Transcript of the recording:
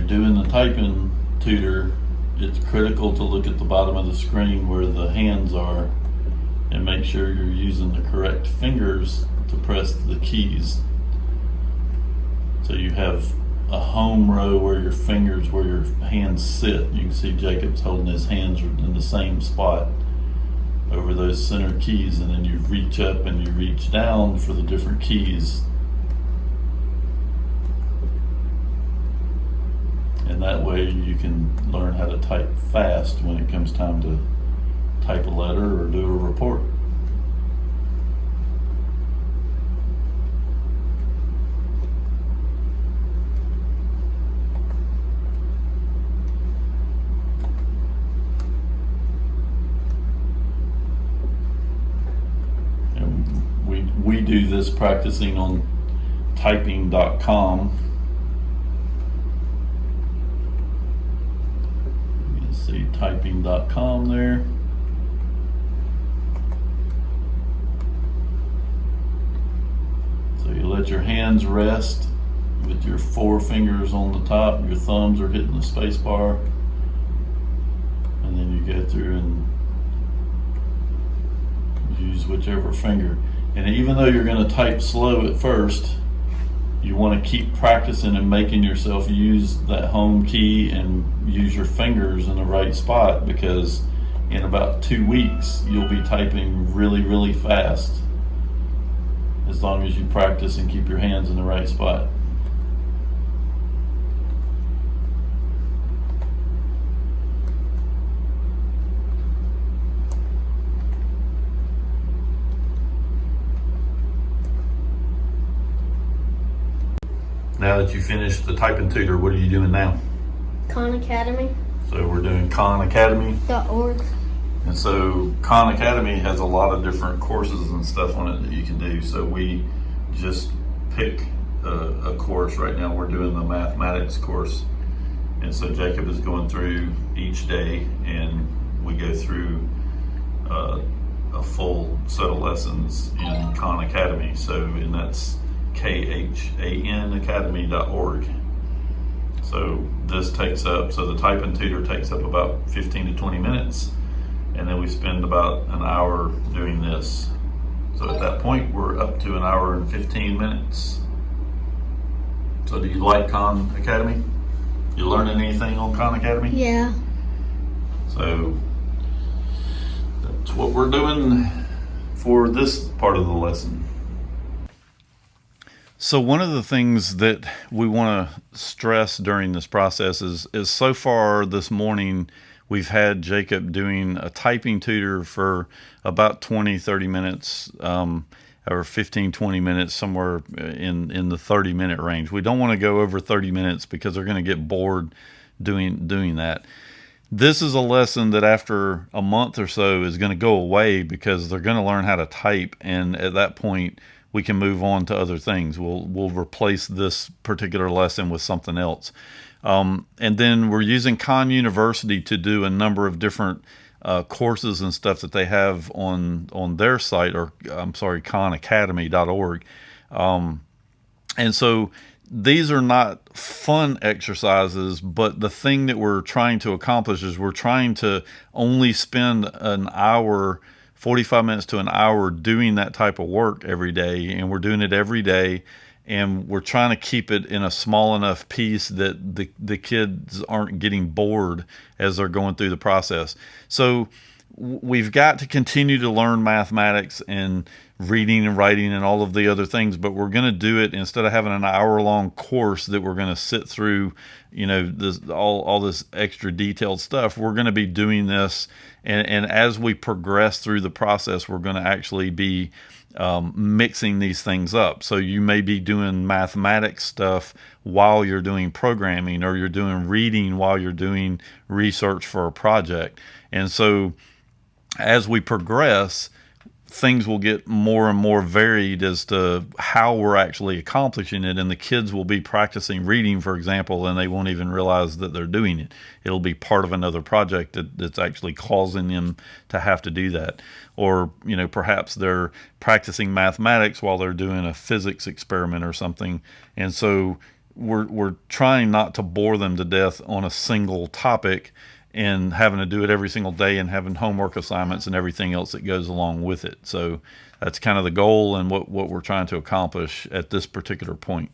doing the typing tutor, it's critical to look at the bottom of the screen where the hands are and make sure you're using the correct fingers to press the keys. So you have a home row where your fingers, where your hands sit. You can see Jacob's holding his hands in the same spot over those center keys, and then you reach up and you reach down for the different keys. And that way you can learn how to type fast when it comes time to type a letter or do a report. And we do this practicing on typing.com. See typing.com there. So you let your hands rest with your 4 fingers on the top. Your thumbs are hitting the space bar, and then you go through and use whichever finger. And even though you're going to type slow at first, you want to keep practicing and making yourself use that home key and use your fingers in the right spot, because in about 2 weeks you'll be typing really, really fast as long as you practice and keep your hands in the right spot. Now that you finished the typing tutor, what are you doing now? Khan Academy. So we're doing khanacademy.org. And so Khan Academy has a lot of different courses and stuff on it that you can do. So we just pick a course. Right now we're doing the mathematics course. And so Jacob is going through each day, and we go through a full set of lessons in Khan Academy. So, and that's KHAN academy.org. So this takes up, so the typing tutor takes up about 15 to 20 minutes, and then we spend about an hour doing this. So at that point we're up to an hour and 15 minutes. So do you like Khan Academy? You learning anything on Khan Academy? Yeah. So that's what we're doing for this part of the lesson. So one of the things that we want to stress during this process is so far this morning we've had Jacob doing a typing tutor for about 20-30 minutes, or 15-20 minutes, somewhere in the 30-minute range. We don't want to go over 30 minutes because they're going to get bored doing that. This is a lesson that after a month or so is going to go away because they're going to learn how to type, and at that point we can move on to other things. We'll replace this particular lesson with something else. And then we're using Khan University to do a number of different courses and stuff that they have on their site, or I'm sorry, khanacademy.org. And so these are not fun exercises, but the thing that we're trying to accomplish is we're trying to only spend an hour, 45 minutes to an hour doing that type of work every day, and we're doing it every day, and we're trying to keep it in a small enough piece that the kids aren't getting bored as they're going through the process. So we've got to continue to learn mathematics and reading and writing and all of the other things, but we're going to do it instead of having an hour-long course that we're going to sit through, this all this extra detailed stuff. We're going to be doing this, and as we progress through the process, we're going to actually be mixing these things up. So you may be doing mathematics stuff while you're doing programming, or you're doing reading while you're doing research for a project. And so as we progress, things will get more and more varied as to how we're actually accomplishing it, and the kids will be practicing reading, for example, and they won't even realize that they're doing it. It'll be part of another project that's actually causing them to have to do that. Or, perhaps they're practicing mathematics while they're doing a physics experiment or something, and so we're trying not to bore them to death on a single topic and having to do it every single day and having homework assignments and everything else that goes along with it. So that's kind of the goal and what we're trying to accomplish at this particular point.